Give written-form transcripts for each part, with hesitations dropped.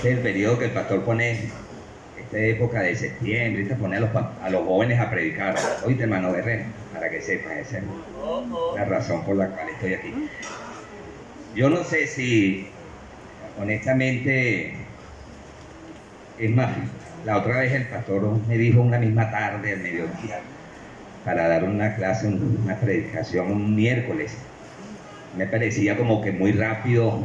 Este es el periodo que el pastor pone, esta época de septiembre, esta pone a los jóvenes a predicar. Oíste, hermano Guerrero, para que sepan, esa es la razón por la cual estoy aquí. Yo no sé si, honestamente, es más, la otra vez el pastor me dijo una misma tarde, al mediodía, para dar una clase, una predicación un miércoles. Me parecía como que muy rápido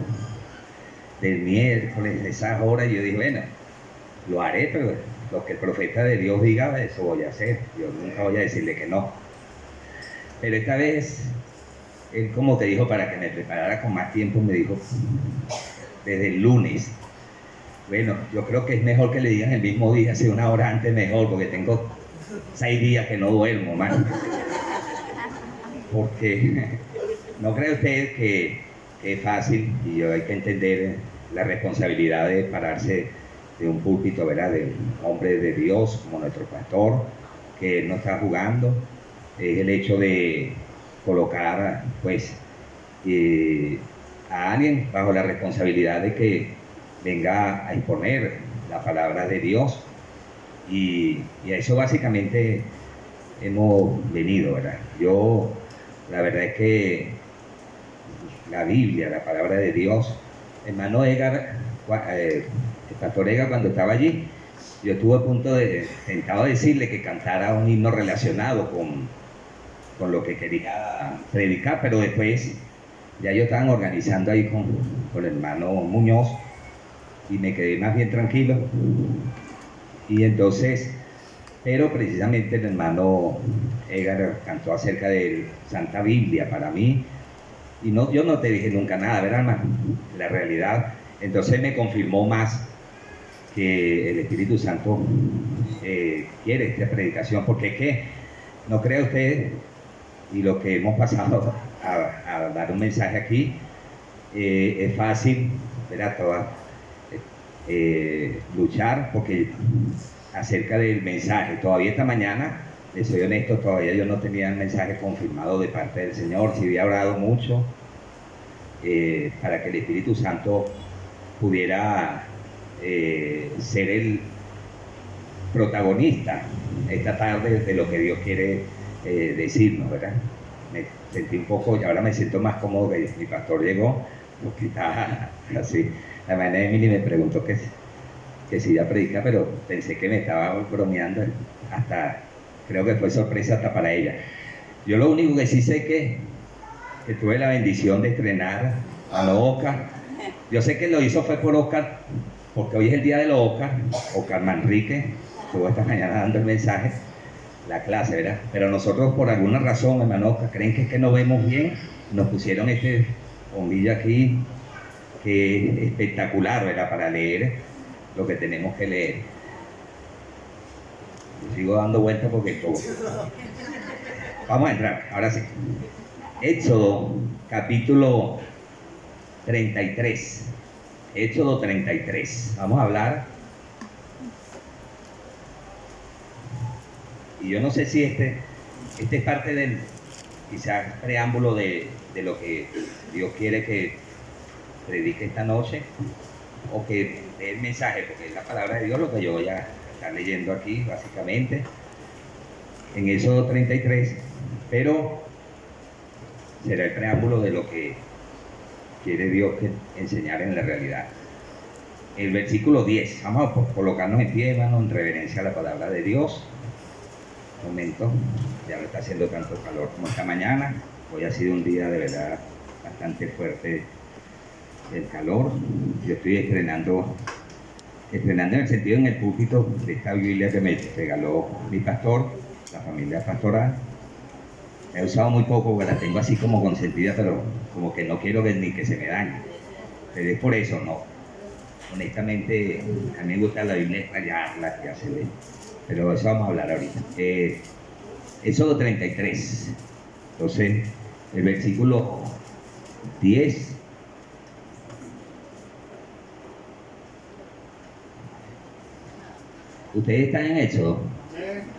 del miércoles, de esas horas. Yo dije, bueno, lo haré, pero lo que el profeta de Dios diga, eso voy a hacer. Yo nunca voy a decirle que no. Pero esta vez, él como te dijo, para que me preparara con más tiempo, me dijo, desde el lunes. Bueno, yo creo que es mejor que le digan el mismo día, si una hora antes mejor, porque tengo 6 días que no duermo más. Porque no cree usted que es fácil, y yo hay que entender la responsabilidad de pararse de un púlpito, ¿verdad? De un hombre de Dios como nuestro pastor, que no está jugando. Es el hecho de colocar, pues, a alguien bajo la responsabilidad de que venga a exponer la palabra de Dios. Y a eso básicamente hemos venido, ¿verdad? Yo, la verdad es que la Biblia, la palabra de Dios, hermano Edgar, el pastor Edgar, cuando estaba allí, yo estuve a punto de, tentado de decirle que cantara un himno relacionado con lo que quería predicar, pero después ya yo estaban organizando ahí con el hermano Muñoz y me quedé más bien tranquilo. Y entonces, pero precisamente el hermano Edgar cantó acerca de Santa Biblia para mí, y no, yo no te dije nunca nada, ¿verdad, hermano? La realidad. Entonces me confirmó más que el Espíritu Santo quiere esta predicación, porque es que, no crea usted, y lo que hemos pasado a dar un mensaje aquí, es fácil, ¿verdad? Luchar, porque acerca del mensaje, todavía esta mañana, les soy honesto, todavía yo no tenía el mensaje confirmado de parte del Señor. Sí había orado mucho para que el Espíritu Santo pudiera ser el protagonista esta tarde de lo que Dios quiere decirnos, ¿verdad? Me sentí un poco, y ahora me siento más cómodo que mi pastor llegó, porque estaba así. La hermana Emily me preguntó que si iba a predicar, pero pensé que me estaba bromeando, hasta creo que fue sorpresa hasta para ella. Yo lo único que sí sé que tuve la bendición de estrenar a los Oscar. Yo sé que lo hizo fue por Oscar, porque hoy es el día de los Oscar Manrique estuvo esta mañana dando el mensaje, la clase, ¿verdad? Pero nosotros por alguna razón, hermano Oscar, creen que es que no vemos bien, nos pusieron este bombillo aquí, que es espectacular, ¿verdad? Para leer lo que tenemos que leer. Yo sigo dando vueltas porque todo. Vamos a entrar, ahora sí. Éxodo, capítulo 33. Éxodo 33. Vamos a hablar. Y yo no sé si este es parte del, quizás, preámbulo de lo que Dios quiere que predique esta noche, o que dé el mensaje, porque es la palabra de Dios lo que yo voy a estar leyendo aquí, básicamente, en Éxodo 33, pero será el preámbulo de lo que quiere Dios enseñar en la realidad. El versículo 10, vamos a colocarnos en pie, hermano, en reverencia a la palabra de Dios. Un momento, ya no está haciendo tanto calor como esta mañana. Hoy ha sido un día de verdad bastante fuerte el calor. Yo estoy estrenando en el sentido, en el púlpito de esta Biblia que me regaló mi pastor, la familia pastoral. He usado muy poco, porque la tengo así como consentida, pero como que no quiero ni que se me dañe. Pero es por eso, no. Honestamente, a mí me gusta la Biblia estallarla, ya se ve. Pero eso vamos a hablar ahorita. Éxodo 33. Entonces, el versículo 10. ¿Ustedes están en Éxodo?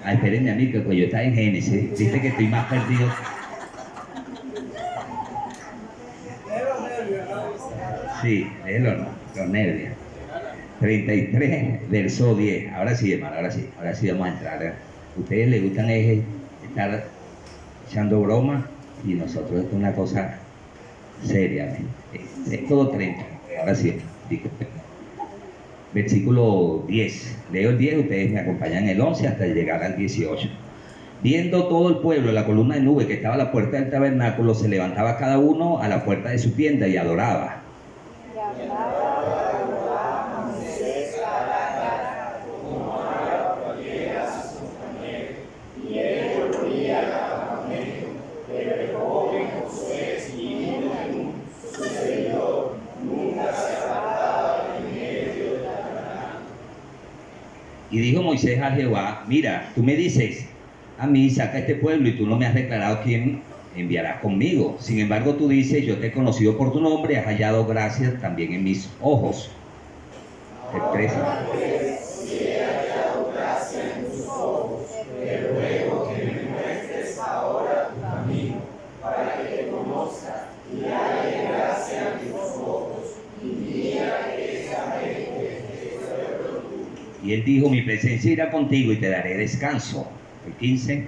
Ah, espérenme a mí, que pues yo estaba en Génesis. Viste que estoy más perdido. Sí, es los nervios. 33, verso 10. Ahora sí, hermano, ahora sí vamos a entrar. Ustedes les gustan estar echando broma y nosotros esto es una cosa seria. Es todo 30. Ahora sí, disculpen. Versículo 10. Leo el 10, ustedes me acompañan el 11 hasta llegar al 18. Viendo todo el pueblo la columna de nube que estaba a la puerta del tabernáculo, se levantaba cada uno a la puerta de su tienda y adoraba. Y dijo Moisés a Jehová: mira, tú me dices a mí, saca este pueblo, y tú no me has declarado quién enviarás conmigo. Sin embargo, tú dices: yo te he conocido por tu nombre, has hallado gracia también en mis ojos. El 13. Y él dijo: mi presencia irá contigo y te daré descanso. El 15.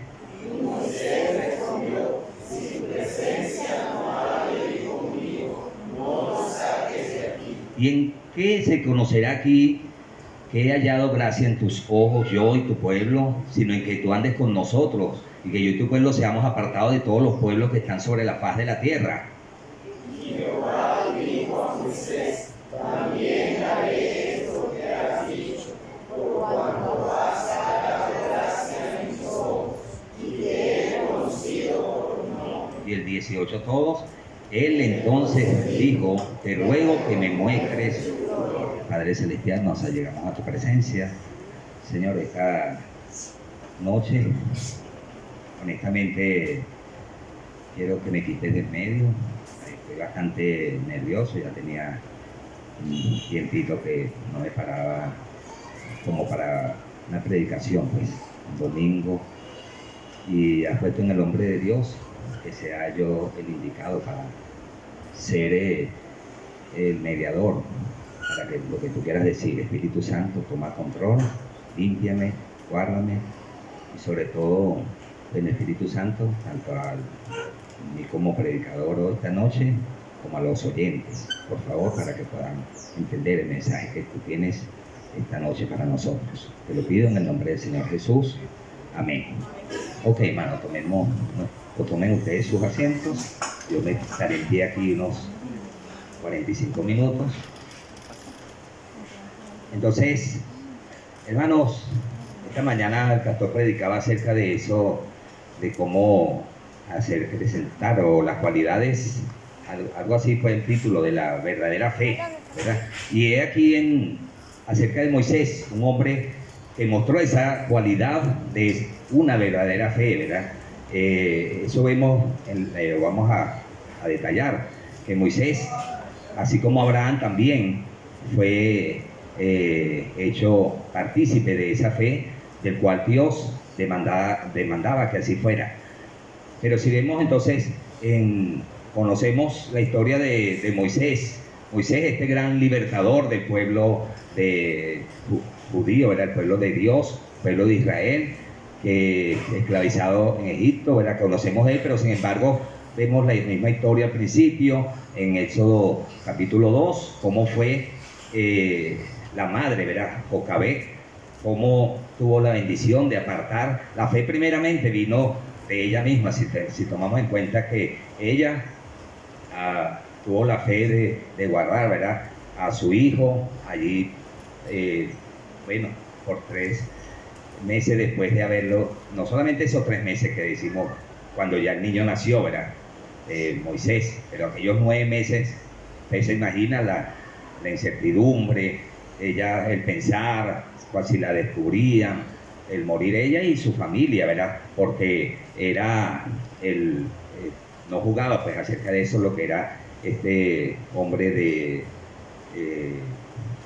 ¿Y en qué se conocerá aquí que he hallado gracia en tus ojos, yo y tu pueblo, sino en que tú andes con nosotros y que yo y tu pueblo seamos apartados de todos los pueblos que están sobre la faz de la tierra? Y Jehová dijo a Moisés: también haré esto que has dicho, por cuanto has hallado gracia en mis ojos y te he conocido por tu nombre. Y el 18 todos. Él entonces dijo: te ruego que me muestres. Padre Celestial, nos allegamos a tu presencia. Señor, esta noche, honestamente, quiero que me quites del medio. Estoy bastante nervioso, ya tenía un tiempito que no me paraba como para una predicación, pues, un domingo. Y has puesto en el hombre de Dios que sea yo el indicado para ser el mediador, para que lo que tú quieras decir. Espíritu Santo, toma control, límpiame, guárdame, y sobre todo en el Espíritu Santo, tanto a mí como predicador hoy esta noche, como a los oyentes, por favor, para que puedan entender el mensaje que tú tienes esta noche para nosotros. Te lo pido en el nombre del Señor Jesús. Amén. Ok, hermano, tomen ustedes sus asientos. Yo me estaré en pie aquí unos 45 minutos. Entonces, hermanos, esta mañana el pastor predicaba acerca de eso, de cómo hacer presentar o las cualidades, algo así fue el título de la verdadera fe, ¿verdad? Y he aquí acerca de Moisés, un hombre que mostró esa cualidad de una verdadera fe, ¿verdad? Eso vemos, vamos a detallar, que Moisés, así como Abraham también, fue hecho partícipe de esa fe, del cual Dios demandaba que así fuera. Pero si vemos entonces, conocemos la historia de Moisés, este gran libertador del pueblo judío, ¿verdad? El pueblo de Dios, pueblo de Israel, esclavizado en Egipto, ¿verdad? Conocemos de él, pero sin embargo vemos la misma historia al principio, en Éxodo capítulo 2, cómo fue la madre, ¿verdad? Jocabed, cómo tuvo la bendición de apartar. La fe primeramente vino de ella misma, si tomamos en cuenta que ella tuvo la fe de guardar, ¿verdad?, a su hijo allí, bueno, por 3 meses después de haberlo, no solamente esos 3 meses que decimos cuando ya el niño nació, ¿verdad?, Moisés, pero aquellos 9 meses, usted se imagina la incertidumbre, el pensar, cual si la descubrían, el morir ella y su familia, ¿verdad?, porque era no jugaba pues acerca de eso lo que era este hombre de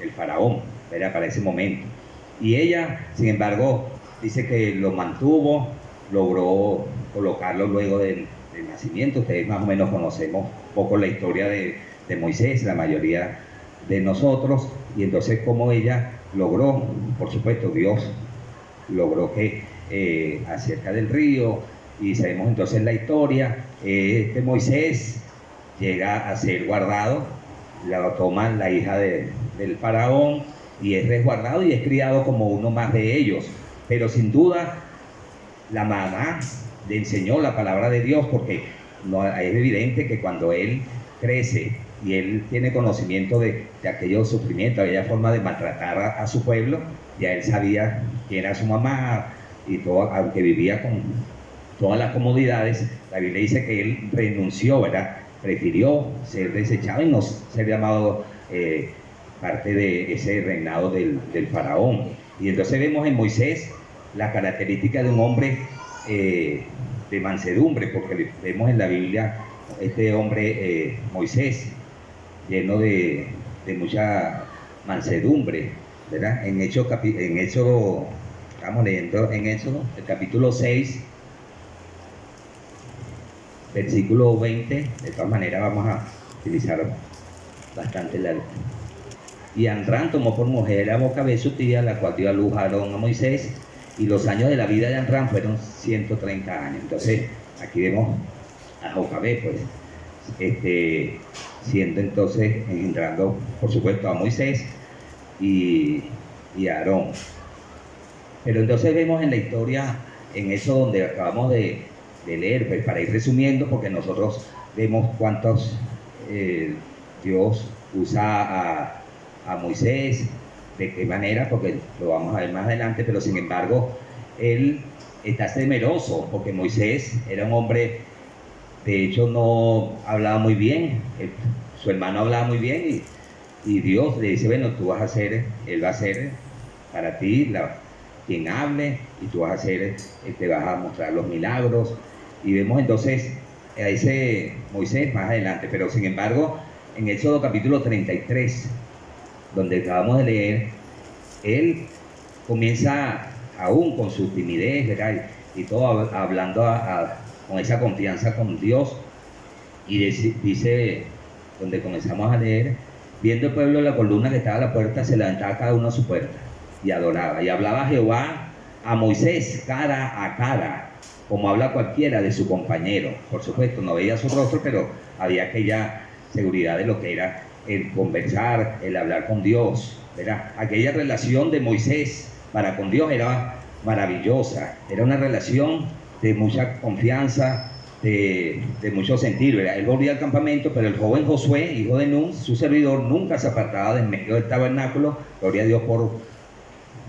el faraón, ¿verdad?, para ese momento. Y ella, sin embargo, dice que lo mantuvo, logró colocarlo luego del nacimiento. Ustedes más o menos conocemos un poco la historia de Moisés, la mayoría de nosotros, y entonces como ella logró, por supuesto Dios logró que acerca del río, y sabemos entonces la historia, Moisés llega a ser guardado, lo toma la hija del faraón, y es resguardado y es criado como uno más de ellos, pero sin duda la mamá le enseñó la palabra de Dios, porque no, es evidente que cuando él crece y él tiene conocimiento de aquellos sufrimientos, aquella forma de maltratar a su pueblo, ya él sabía quién era su mamá y todo, aunque vivía con todas las comodidades. La Biblia dice que él renunció, ¿verdad? Prefirió ser desechado y no ser llamado parte de ese reinado del faraón. Y entonces vemos en Moisés la característica de un hombre de mansedumbre, porque vemos en la Biblia este hombre Moisés lleno de mucha mansedumbre, ¿verdad? En Éxodo, estamos leyendo en Éxodo, el capítulo 6, versículo 20, de todas maneras vamos a utilizar bastante la... Y Amram tomó por mujer a Jocabed su tía, la cual dio a luz a Aarón a Moisés, y los años de la vida de Amram fueron 130 años. Entonces, aquí vemos a Jocabed, pues, siendo entonces engendrando, por supuesto, a Moisés y a Aarón. Pero entonces vemos en la historia, en eso donde acabamos de leer, pues, para ir resumiendo, porque nosotros vemos cuántos Dios usa a Moisés, de qué manera, porque lo vamos a ver más adelante, pero sin embargo, él está temeroso, porque Moisés era un hombre, de hecho no hablaba muy bien, su hermano hablaba muy bien, y Dios le dice, bueno, tú vas a ser, él va a ser para ti quien hable, y tú vas a ser, te vas a mostrar los milagros, y vemos entonces a ese Moisés más adelante, pero sin embargo, en Éxodo capítulo 33, donde acabamos de leer, él comienza aún con su timidez, ¿verdad? Y todo hablando con esa confianza con Dios, y dice, donde comenzamos a leer, viendo el pueblo la columna que estaba a la puerta, se levantaba cada uno a su puerta y adoraba, y hablaba Jehová a Moisés cara a cara, como habla cualquiera de su compañero. Por supuesto, no veía su rostro, pero había aquella seguridad de lo que era el conversar, el hablar con Dios, ¿verdad? Aquella relación de Moisés para con Dios era maravillosa, era una relación de mucha confianza, de mucho sentir, ¿verdad? Él volvía al campamento, pero el joven Josué, hijo de Nun, su servidor, nunca se apartaba del medio del tabernáculo. Gloria a Dios por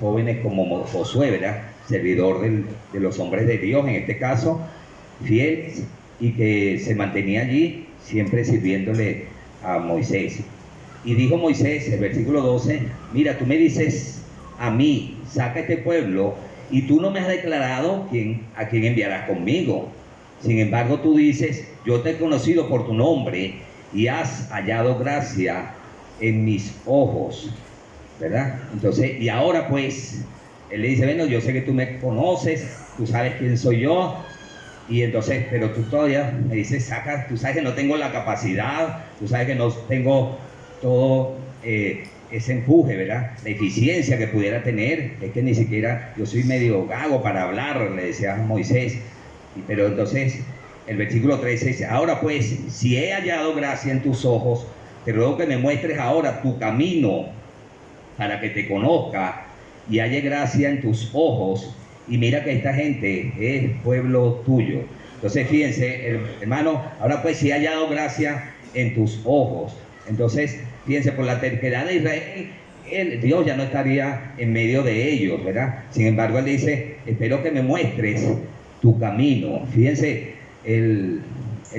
jóvenes como Josué, ¿verdad? Servidor de los hombres de Dios, en este caso, fieles, y que se mantenía allí siempre sirviéndole a Moisés. Y dijo Moisés, el versículo 12, mira, tú me dices a mí, saca este pueblo, y tú no me has declarado a quién enviarás conmigo. Sin embargo, tú dices, yo te he conocido por tu nombre y has hallado gracia en mis ojos, ¿verdad? Entonces, y ahora pues, él le dice, bueno, yo sé que tú me conoces, tú sabes quién soy yo, y entonces, pero tú todavía me dices, saca, tú sabes que no tengo la capacidad, tú sabes que no tengo todo ese empuje, ¿verdad? La eficiencia que pudiera tener, es que ni siquiera, yo soy medio gago para hablar, le decía Moisés. Pero entonces, el versículo 13 dice, ahora pues, si he hallado gracia en tus ojos, te ruego que me muestres ahora tu camino, para que te conozca y halle gracia en tus ojos, y mira que esta gente es pueblo tuyo. Entonces fíjense, hermano, ahora pues si he hallado gracia en tus ojos. Entonces fíjense, por la terquedad de Israel, Dios ya no estaría en medio de ellos, ¿verdad? Sin embargo, él dice, espero que me muestres tu camino. Fíjense, el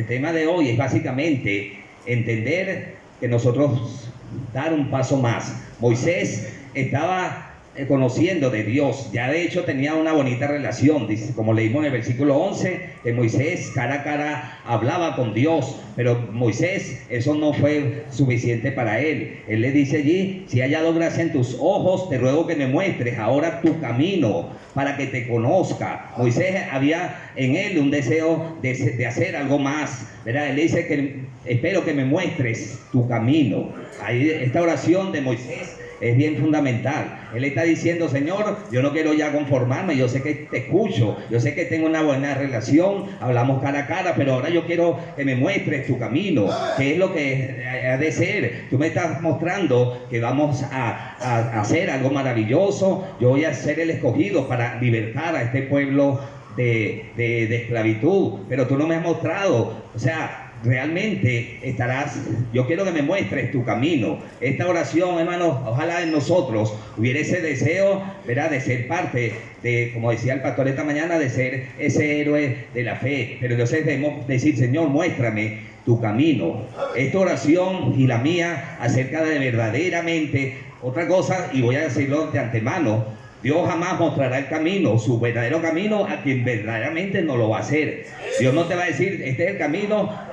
tema de hoy es básicamente entender que nosotros dar un paso más. Moisés estaba conociendo de Dios, ya de hecho tenía una bonita relación, dice, como leímos en el versículo 11, que Moisés cara a cara hablaba con Dios, Pero Moisés, eso no fue suficiente para él. Él le dice allí: si he hallado gracia en tus ojos, te ruego que me muestres ahora tu camino para que te conozca. Moisés había en él un deseo de hacer algo más, ¿verdad? Él dice que espero que me muestres tu camino. Ahí, esta oración de Moisés es bien fundamental. Él está diciendo: Señor, yo no quiero ya conformarme, yo sé que te escucho, yo sé que tengo una buena relación, hablamos cara a cara, pero ahora yo quiero que me muestres tu camino, qué es lo que ha de ser. Tú me estás mostrando que vamos a hacer algo maravilloso. Yo voy a ser el escogido para libertar a este pueblo de esclavitud, pero tú no me has mostrado, o sea, realmente estarás. Yo quiero que me muestres tu camino. Esta oración, hermanos, ojalá en nosotros hubiera ese deseo, ¿verdad?, de ser parte de, como decía el pastor esta mañana, de ser ese héroe de la fe. Pero entonces debemos decir: Señor, muéstrame tu camino. Esta oración y la mía acerca de verdaderamente otra cosa, y voy a decirlo de antemano: Dios jamás mostrará el camino, su verdadero camino, a quien verdaderamente no lo va a hacer. Dios no te va a decir: este es el camino,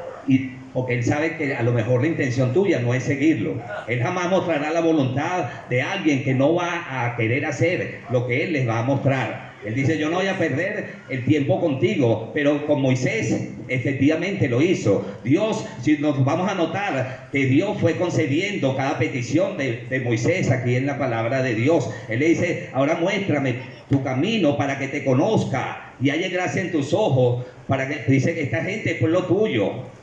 porque Él sabe que a lo mejor la intención tuya no es seguirlo. Él jamás mostrará la voluntad de alguien que no va a querer hacer lo que Él les va a mostrar. Él dice: yo no voy a perder el tiempo contigo, pero con Moisés efectivamente lo hizo. Dios, si nos vamos a notar que Dios fue concediendo cada petición de Moisés aquí en la palabra de Dios. Él le dice: ahora muéstrame tu camino para que te conozca y haya gracia en tus ojos, para que, dice que esta gente es pueblo tuyo.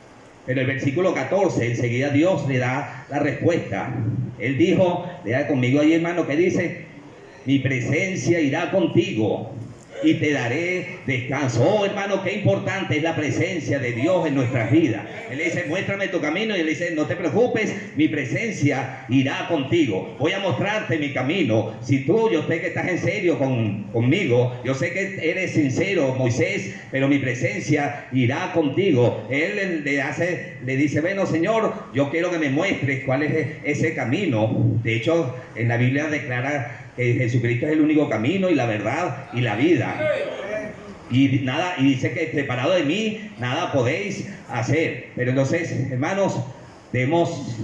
Pero el versículo 14, enseguida Dios le da la respuesta. Él dijo, lea conmigo ahí, hermano, que dice: mi presencia irá contigo y te daré descanso. Oh, hermano, qué importante es la presencia de Dios en nuestras vidas. Él le dice: muéstrame tu camino, y él le dice: no te preocupes, mi presencia irá contigo. Voy a mostrarte mi camino. Si tú, yo sé que estás en serio conmigo, yo sé que eres sincero, Moisés, pero mi presencia irá contigo. Él le dice: bueno, Señor, yo quiero que me muestres cuál es ese camino. De hecho, en la Biblia declara que Jesucristo es el único camino y la verdad y la vida. Y dice que separado de mí nada podéis hacer. Pero entonces, hermanos, debemos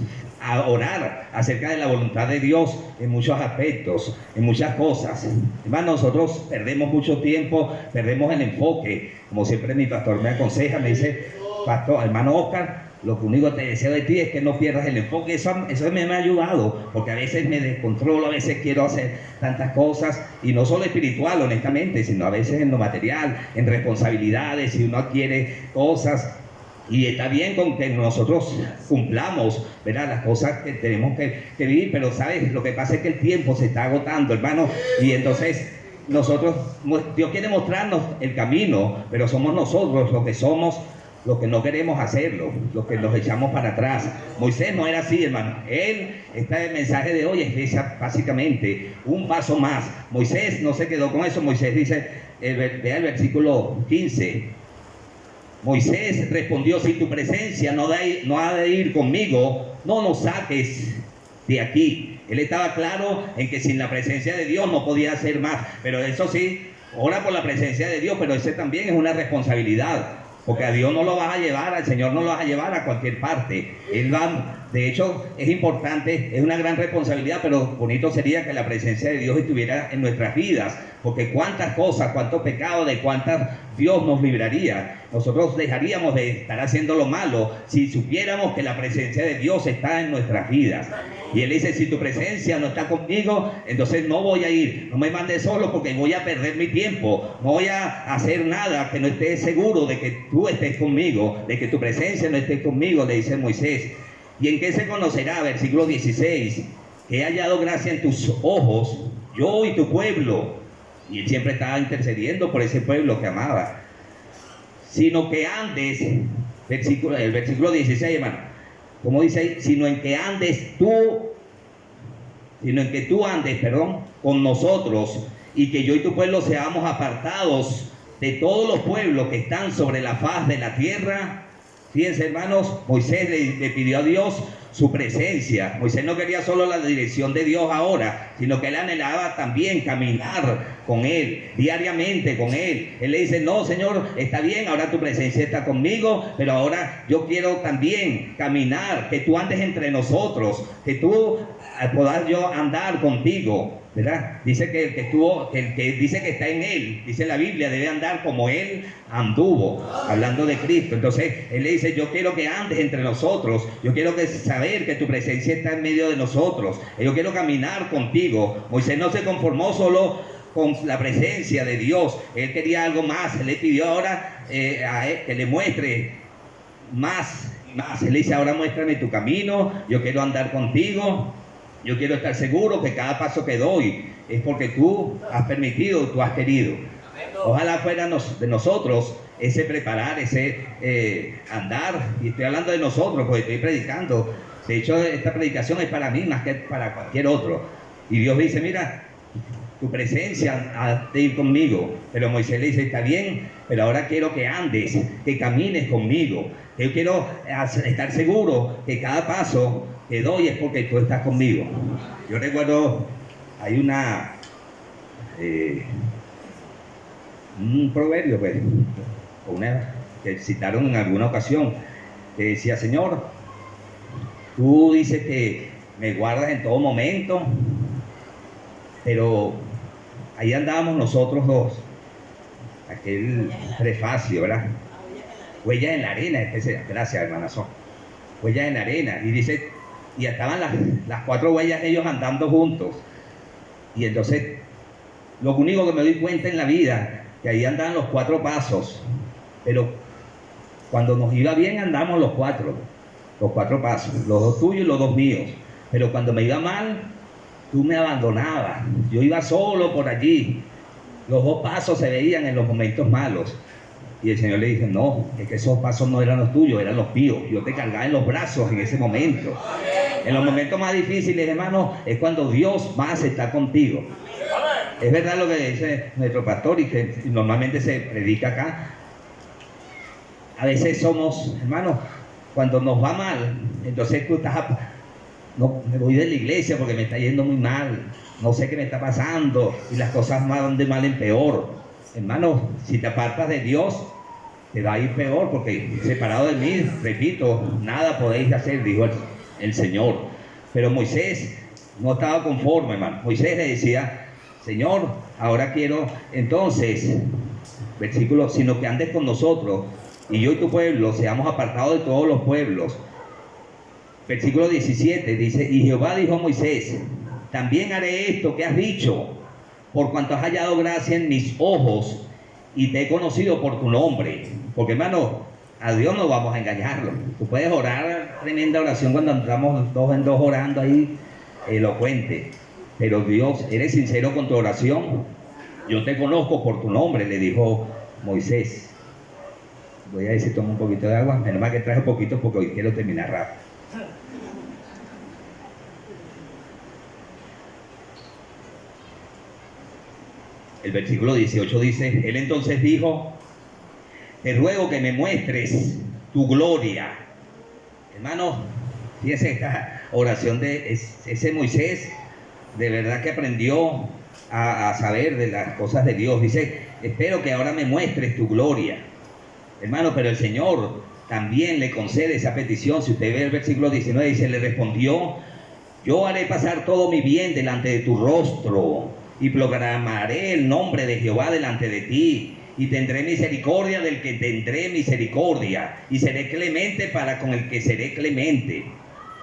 orar acerca de la voluntad de Dios en muchos aspectos, en muchas cosas. Hermanos, nosotros perdemos mucho tiempo, perdemos el enfoque. Como siempre mi pastor me aconseja, me dice: pastor, hermano Oscar, lo único que te deseo de ti es que no pierdas el enfoque. Eso me ha ayudado, porque a veces me descontrolo, a veces quiero hacer tantas cosas, y no solo espiritual, honestamente, sino a veces en lo material, en responsabilidades, si uno adquiere cosas. Y está bien con que nosotros cumplamos, ¿verdad?, las cosas que tenemos que vivir, pero ¿sabes? Lo que pasa es que el tiempo se está agotando, hermano, y entonces Dios quiere mostrarnos el camino, pero somos nosotros los que somos los que no queremos hacerlo, los que nos echamos para atrás. Moisés no era así, hermano. El mensaje de hoy es básicamente un paso más. Moisés no se quedó con eso. Moisés dice, vea el versículo 15. Moisés respondió: si tu presencia no ha de ir conmigo, no nos saques de aquí. Él estaba claro en que sin la presencia de Dios no podía hacer más. Pero eso sí, ora por la presencia de Dios, pero ese también es una responsabilidad. Porque a Dios no lo vas a llevar, al Señor no lo vas a llevar a cualquier parte. Él va, de hecho, es importante, es una gran responsabilidad, pero bonito sería que la presencia de Dios estuviera en nuestras vidas. Porque cuántas cosas, cuántos pecados, de cuántas Dios nos libraría. Nosotros dejaríamos de estar haciendo lo malo si supiéramos que la presencia de Dios está en nuestras vidas. Y Él dice: si tu presencia no está conmigo, entonces no voy a ir, no me mandes solo, porque voy a perder mi tiempo, no voy a hacer nada que no esté seguro de que tú estés conmigo, de que tu presencia no esté conmigo, le dice Moisés. ¿Y en qué se conocerá? Versículo 16, que he hallado gracia en tus ojos, yo y tu pueblo. Y Él siempre estaba intercediendo por ese pueblo que amaba. Sino que andes, el versículo 16, hermano, como dice ahí, sino en que tú andes, con nosotros, y que yo y tu pueblo seamos apartados de todos los pueblos que están sobre la faz de la tierra. Fíjense, hermanos, Moisés le pidió a Dios su presencia. Moisés no quería solo la dirección de Dios ahora, sino que él anhelaba también caminar con Él, diariamente con Él. Él le dice, no, Señor, está bien, ahora tu presencia está conmigo, pero ahora yo quiero también caminar, que tú andes entre nosotros, que tú puedas yo andar contigo, ¿verdad? Dice que el que dice que está en Él, dice la Biblia, debe andar como Él anduvo, hablando de Cristo. Entonces Él le dice, yo quiero que andes entre nosotros, yo quiero saber que tu presencia está en medio de nosotros, yo quiero caminar contigo. Moisés no se conformó solo con la presencia de Dios, él quería algo más. Él le pidió ahora a él que le muestre más. Él le dice, ahora muéstrame tu camino, yo quiero andar contigo, yo quiero estar seguro que cada paso que doy es porque tú has permitido, tú has querido. Ojalá fuera de nosotros ese preparar, ese andar, y estoy hablando de nosotros porque estoy predicando. De hecho, esta predicación es para mí más que para cualquier otro. Y Dios dice, mira, tu presencia ha de ir conmigo. Pero Moisés le dice, está bien, pero ahora quiero que andes, que camines conmigo. Yo quiero estar seguro que cada paso que doy es porque tú estás conmigo. Yo recuerdo, hay un proverbio, pues, que citaron en alguna ocasión, que decía, Señor, tú dices que me guardas en todo momento, pero ahí andábamos nosotros dos, aquel prefacio, ¿verdad? Huellas en la arena, gracias, hermanazo. Huellas en la arena, y dice, y estaban las 4 huellas de ellos andando juntos. Y entonces, lo único que me doy cuenta en la vida, que ahí andaban los 4 pasos, pero cuando nos iba bien andamos los 4 pasos, los 2 tuyos y los 2 míos. Pero cuando me iba mal, tú me abandonabas, yo iba solo por allí. Los 2 pasos se veían en los momentos malos. Y el Señor le dice, no, es que esos pasos no eran los tuyos, eran los míos. Yo te cargaba en los brazos en ese momento. En los momentos más difíciles, hermano, es cuando Dios más está contigo. Es verdad lo que dice nuestro pastor y que normalmente se predica acá. A veces somos, hermano, cuando nos va mal, entonces tú estás, no, me voy de la iglesia porque me está yendo muy mal, no sé qué me está pasando y las cosas van de mal en peor. Hermano, si te apartas de Dios, te va a ir peor, porque separado de mí, repito, nada podéis hacer, dijo el Señor. Pero Moisés no estaba conforme, hermano. Moisés le decía, Señor, ahora quiero entonces, versículo, sino que andes con nosotros y yo y tu pueblo seamos apartados de todos los pueblos. Versículo 17 dice, y Jehová dijo a Moisés, también haré esto que has dicho, por cuanto has hallado gracia en mis ojos y te he conocido por tu nombre. Porque, hermano, a Dios no vamos a engañarlo. Tú puedes orar tremenda oración cuando andamos 2 en 2 orando ahí, elocuente. Pero Dios, ¿eres sincero con tu oración? Yo te conozco por tu nombre, le dijo Moisés. Voy a decir, toma un poquito de agua. Menos mal que traje poquito porque hoy quiero terminar rápido. El versículo 18 dice, él entonces dijo, te ruego que me muestres tu gloria. Hermano, fíjense esta oración de ese Moisés, de verdad que aprendió a saber de las cosas de Dios. Dice, espero que ahora me muestres tu gloria. Hermano, pero el Señor también le concede esa petición. Si usted ve el versículo 19, dice, le respondió, yo haré pasar todo mi bien delante de tu rostro y proclamaré el nombre de Jehová delante de ti, y tendré misericordia del que tendré misericordia, y seré clemente para con el que seré clemente.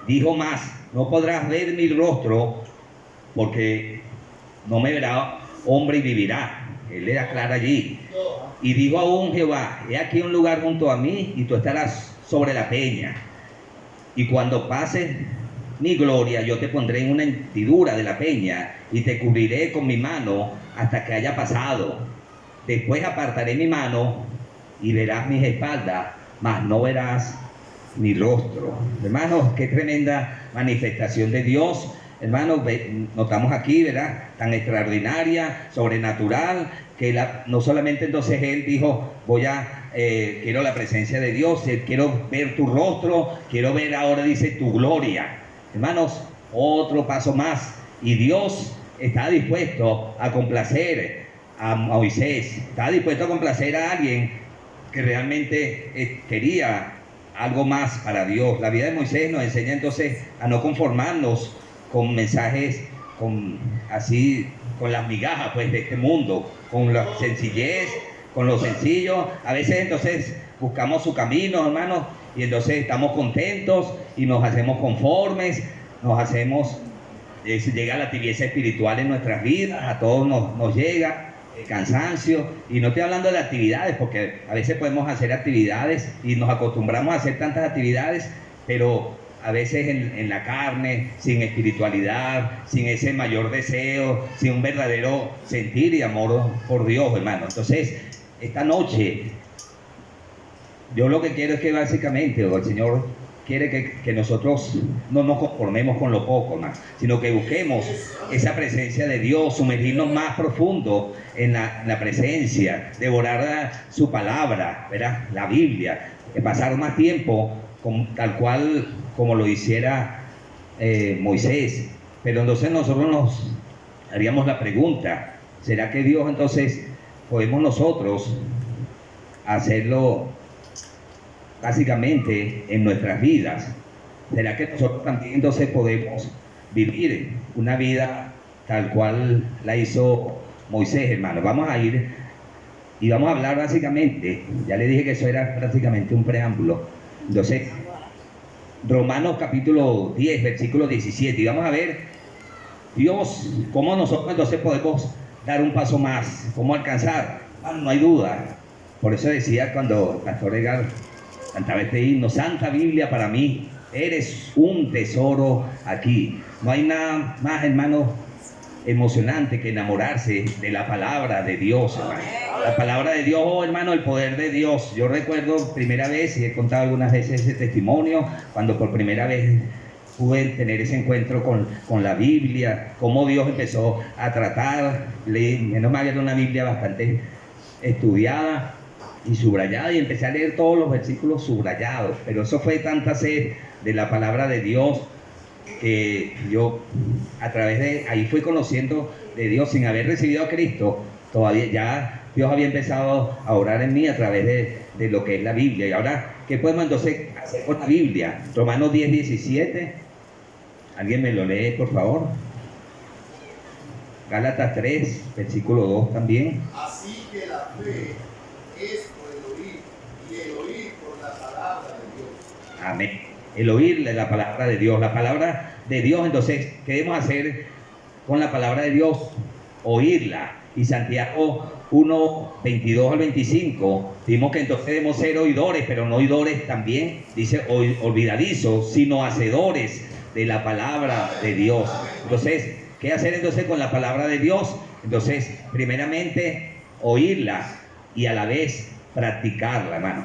Dijo más, no podrás ver mi rostro, porque no me verá hombre y vivirá. Él le aclara allí. Y dijo aún Jehová, he aquí un lugar junto a mí, y tú estarás sobre la peña. Y cuando pases mi gloria, yo te pondré en una hendidura de la peña, y te cubriré con mi mano hasta que haya pasado. Después apartaré mi mano, y verás mis espaldas, mas no verás mi rostro. Hermanos, qué tremenda manifestación de Dios. Hermanos, notamos aquí, ¿verdad? Tan extraordinaria, sobrenatural, que no solamente entonces él dijo, quiero la presencia de Dios, quiero ver tu rostro, quiero ver ahora, dice, tu gloria. Hermanos, otro paso más, y Dios está dispuesto a complacer a Moisés, estaba dispuesto a complacer a alguien que realmente quería algo más para Dios. La vida de Moisés nos enseña entonces a no conformarnos con mensajes con las migajas pues de este mundo, con la sencillez, con lo sencillo. A veces entonces buscamos su camino, hermanos, y entonces estamos contentos y nos hacemos conformes, llega la tibieza espiritual en nuestras vidas, a todos nos llega el cansancio, y no estoy hablando de actividades, porque a veces podemos hacer actividades y nos acostumbramos a hacer tantas actividades, pero a veces en la carne, sin espiritualidad, sin ese mayor deseo, sin un verdadero sentir y amor por Dios, hermano. Entonces, esta noche, yo lo que quiero es que básicamente, el Señor quiere que nosotros no nos conformemos con lo poco más, sino que busquemos esa presencia de Dios, sumergirnos más profundo en la presencia, devorar su palabra, ¿verdad? La Biblia, pasar más tiempo tal cual como lo hiciera Moisés. Pero entonces nosotros nos haríamos la pregunta, ¿será que Dios entonces podemos nosotros hacerlo básicamente en nuestras vidas? ¿Será que nosotros también entonces podemos vivir una vida tal cual la hizo Moisés, hermano? Vamos a ir y vamos a hablar básicamente, ya le dije que eso era prácticamente un preámbulo. Entonces, Romanos capítulo 10, versículo 17, y vamos a ver Dios, cómo nosotros entonces podemos dar un paso más, cómo alcanzar. No hay duda. Por eso decía cuando el pastor Edgar cantaba este himno: Santa Biblia para mí, eres un tesoro aquí. No hay nada más, hermano, emocionante que enamorarse de la palabra de Dios, hermano. La palabra de Dios, oh, hermano, el poder de Dios. Yo recuerdo primera vez, y he contado algunas veces ese testimonio, cuando por primera vez pude tener ese encuentro con la Biblia, cómo Dios empezó a tratar. Menos mal, era una Biblia bastante estudiada y subrayada, y empecé a leer todos los versículos subrayados, pero eso fue tanta sed de la palabra de Dios que yo a través de ahí fui conociendo de Dios sin haber recibido a Cristo. Todavía ya Dios había empezado a orar en mí a través de lo que es la Biblia. Y ahora, ¿qué podemos entonces hacer con la Biblia? Romanos 10, 17. ¿Alguien me lo lee, por favor? Gálatas 3, versículo 2 también. Así que la fe es por el oír, y el oír por la palabra de Dios. Amén. El oír de la palabra de Dios. La palabra de Dios, entonces, ¿qué debemos hacer con la palabra de Dios? Oírla. Y Santiago 1, 22 al 25, vimos que entonces debemos ser oidores, pero no oidores también, dice, olvidadizos, sino hacedores de la palabra de Dios. Entonces, ¿qué hacer entonces con la palabra de Dios? Entonces, primeramente, oírla y a la vez practicarla, hermano.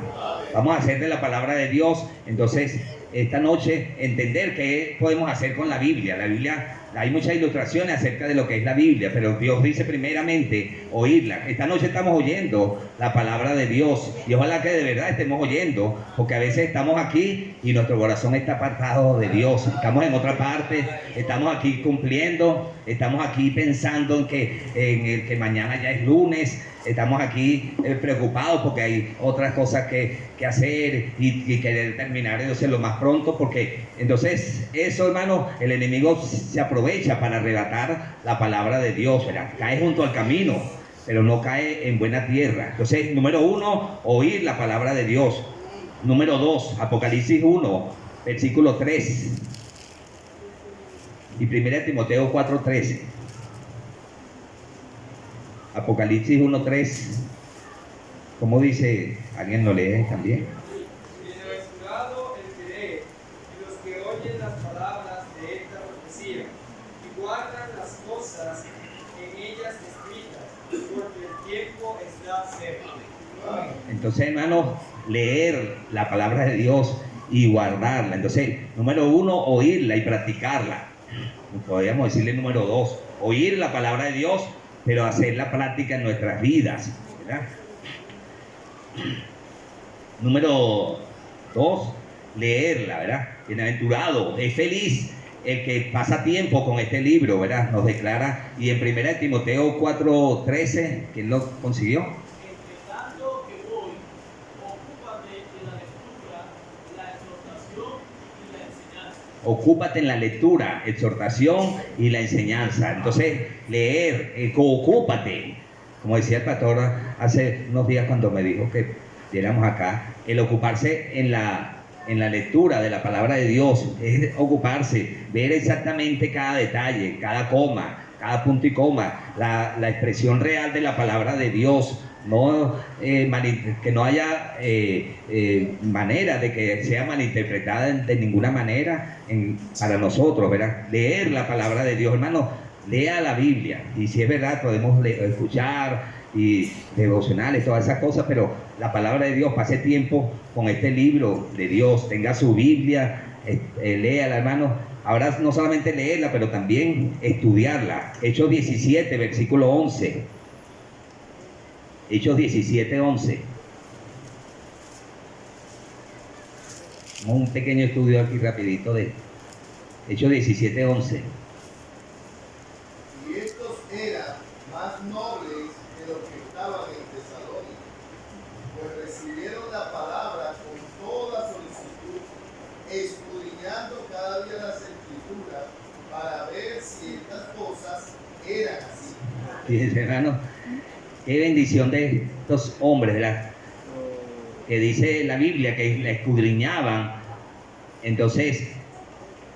Vamos a hacer de la palabra de Dios, entonces, esta noche, entender qué podemos hacer con la Biblia. La Biblia, hay muchas ilustraciones acerca de lo que es la Biblia, pero Dios dice primeramente oírla. Esta noche estamos oyendo la palabra de Dios, y ojalá que de verdad estemos oyendo, porque a veces estamos aquí y nuestro corazón está apartado de Dios. Estamos en otra parte, estamos aquí cumpliendo, estamos aquí pensando en que mañana ya es lunes. Estamos aquí preocupados porque hay otras cosas que hacer y querer terminar entonces lo más pronto, porque entonces eso, hermano, el enemigo se aprovecha para arrebatar la palabra de Dios, ¿verdad? Cae junto al camino, pero no cae en buena tierra. Entonces, número 1, oír la palabra de Dios. Número 2, Apocalipsis 1, versículo 3. Y 1 Timoteo 4, 13. Apocalipsis 1:3, ¿cómo dice? ¿Alguien lo lee también? Bienaventurado el que lee, y los que oyen las palabras de esta profecía, y guardan las cosas en ellas escritas, porque el tiempo está cerca. Entonces, hermanos, leer la palabra de Dios y guardarla. Entonces, número 1, oírla y practicarla. Podríamos decirle número 2, oír la palabra de Dios, pero hacer la práctica en nuestras vidas, ¿verdad? Número 2, leerla, ¿verdad? Bienaventurado, es feliz el que pasa tiempo con este libro, ¿verdad? Nos declara, y en 1 Timoteo 4:13, ¿quién lo consiguió? Entre tanto que voy, ocúpate de la lectura, la exhortación y la enseñanza. Ocúpate en la lectura, exhortación y la enseñanza. Entonces, leer, ocúpate. Como decía el pastor hace unos días cuando me dijo que llegamos acá, el ocuparse en la lectura de la palabra de Dios, es ocuparse, ver exactamente cada detalle, cada coma, cada punto y coma, la expresión real de la palabra de Dios. No, que no haya manera de que sea malinterpretada de ninguna manera para nosotros, ¿verdad? Leer la palabra de Dios, hermano, lea la Biblia, y si es verdad podemos escuchar y devocionales, todas esas cosas, pero la palabra de Dios, pase tiempo con este libro de Dios, tenga su Biblia, léala, hermano. Ahora no solamente leerla, pero también estudiarla. Hechos 17, versículo 11. Hechos 17:11. Un pequeño estudio aquí rapidito de Hechos 17:11. Y estos eran más nobles que los que estaban en Tesalónica, pues recibieron la palabra con toda solicitud, escudriñando cada día las escrituras para ver si estas cosas eran así. Fíjense, hermano, qué bendición de estos hombres, ¿verdad? Que dice la Biblia que la escudriñaban, entonces,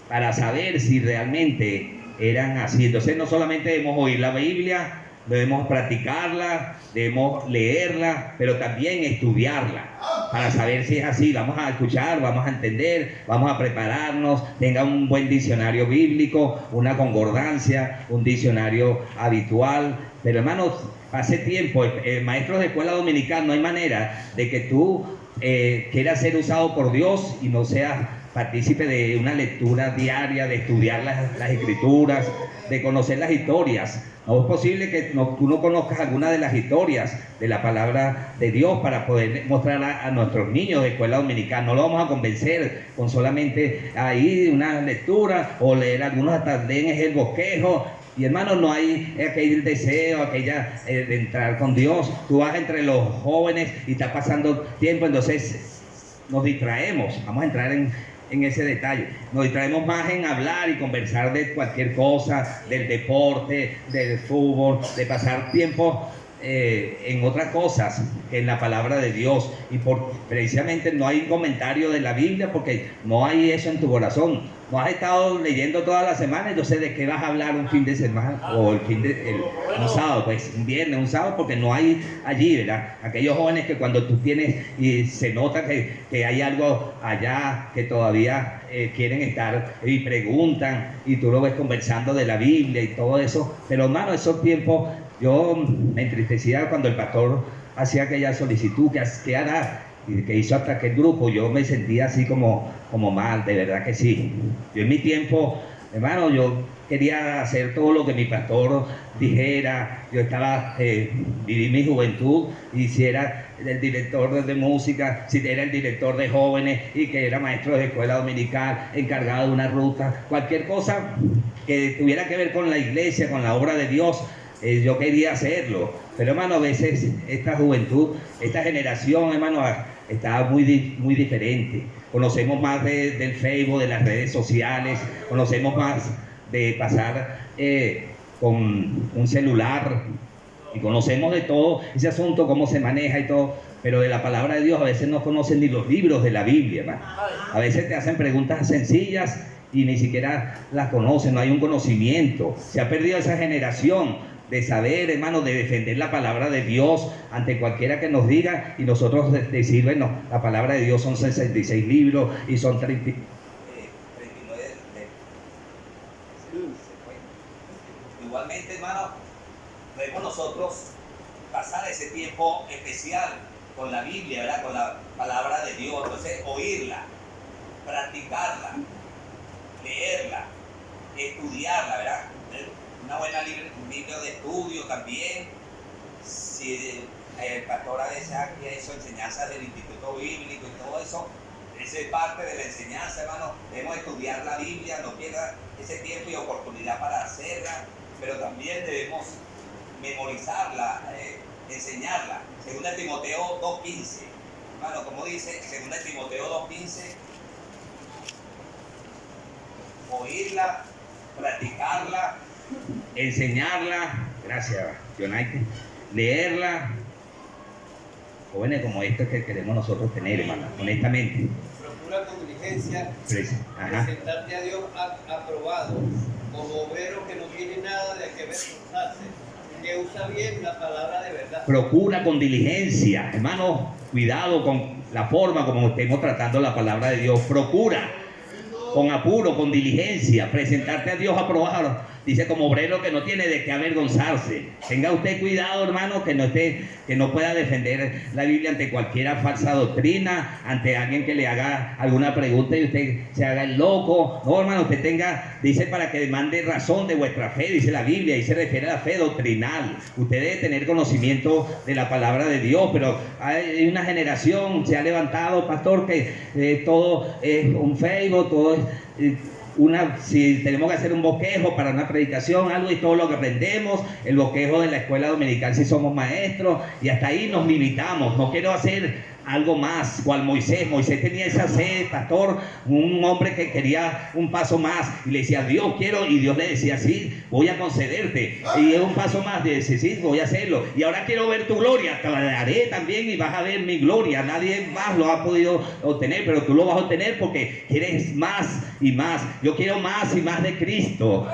para saber si realmente eran así. Entonces, no solamente debemos oír la Biblia, debemos practicarla, debemos leerla, pero también estudiarla para saber si es así. Vamos a escuchar, vamos a entender, vamos a prepararnos, tenga un buen diccionario bíblico, una concordancia, un diccionario habitual. Pero hermanos, hace tiempo, maestros de escuela dominical, no hay manera de que tú quieras ser usado por Dios y no seas partícipe de una lectura diaria, de estudiar las escrituras, de conocer las historias. No es posible que tú no conozcas alguna de las historias de la palabra de Dios para poder mostrar a nuestros niños de escuela dominical. No lo vamos a convencer con solamente ahí una lectura o leer algunos hasta leen el bosquejo. Y hermanos, no hay aquel deseo, aquella de entrar con Dios. Tú vas entre los jóvenes y está pasando tiempo, entonces nos distraemos. Vamos a entrar en ese detalle. Nos distraemos más en hablar y conversar de cualquier cosa, del deporte, del fútbol, de pasar tiempo en otras cosas que en la palabra de Dios. Y precisamente no hay comentario de la Biblia porque no hay eso en tu corazón. No has estado leyendo toda la semana, entonces ¿de qué vas a hablar un fin de semana o un sábado? Pues un viernes, un sábado, porque no hay allí, ¿verdad? Aquellos jóvenes que cuando tú tienes y se nota que hay algo allá que todavía quieren estar y preguntan y tú lo ves conversando de la Biblia y todo eso. Pero hermano, esos tiempos yo me entristecía cuando el pastor hacía aquella solicitud que hará y que hizo hasta aquel grupo. Yo me sentía así como mal, de verdad que sí. Yo en mi tiempo, hermano, yo quería hacer todo lo que mi pastor dijera. Yo estaba, viví mi juventud, y si era el director de música, si era el director de jóvenes y que era maestro de escuela dominical, encargado de una ruta, cualquier cosa que tuviera que ver con la iglesia, con la obra de Dios, yo quería hacerlo. Pero hermano, a veces esta juventud, esta generación, hermano, está muy diferente. Conocemos más del Facebook, de las redes sociales, conocemos más de pasar con un celular, y conocemos de todo ese asunto, cómo se maneja y todo, pero de la palabra de Dios a veces no conocen ni los libros de la Biblia, hermano. A veces te hacen preguntas sencillas y ni siquiera las conocen, no hay un conocimiento. Se ha perdido esa generación de saber, hermano, de defender la palabra de Dios ante cualquiera que nos diga, y nosotros decir, bueno, la palabra de Dios son 66 libros y son 39. Igualmente, hermano, debemos nosotros pasar ese tiempo especial con la Biblia, ¿verdad? Con la palabra de Dios. Entonces, oírla, practicarla, leerla, estudiarla, ¿verdad? Una buena libro de estudio también. Si el pastor a veces aquí hizo enseñanzas del Instituto Bíblico y todo eso, Esa es parte de la enseñanza, hermano. Debemos estudiar la Biblia, no pierda ese tiempo y oportunidad para hacerla, pero también debemos memorizarla, enseñarla. 2 Timoteo 2:15. Hermano, como dice 2 Timoteo 2:15, oírla, practicarla, enseñarla, gracias, Jonathan, leerla. Jóvenes como estos que queremos nosotros tener, hermano, honestamente. Procura con diligencia Ajá. presentarte a Dios aprobado, como obrero que no tiene nada de que avergonzarse, que usa bien la palabra de verdad. Procura con diligencia, hermano, cuidado con la forma como estemos tratando la palabra de Dios. Procura con apuro, con diligencia, presentarte a Dios aprobado. Dice, como obrero que no tiene de qué avergonzarse. Tenga usted cuidado, hermano, que no pueda defender la Biblia ante cualquier falsa doctrina, ante alguien que le haga alguna pregunta y usted se haga el loco. No, hermano, usted dice, para que demande razón de vuestra fe, dice la Biblia, y se refiere a la fe doctrinal. Usted debe tener conocimiento de la palabra de Dios, pero hay una generación, se ha levantado, pastor, que todo es un Facebook, todo es... si tenemos que hacer un bosquejo para una predicación, algo, y todo lo que aprendemos, el bosquejo de la escuela dominical si somos maestros, y hasta ahí nos limitamos. No quiero hacer algo más, cual Moisés tenía esa sed, pastor, un hombre que quería un paso más, y le decía, Dios quiero, y Dios le decía, sí, voy a concederte, y un paso más, y dice, sí, voy a hacerlo, y ahora quiero ver tu gloria, te la daré también, y vas a ver mi gloria. Nadie más lo ha podido obtener, pero tú lo vas a obtener porque quieres más y más. Yo quiero más y más de Cristo.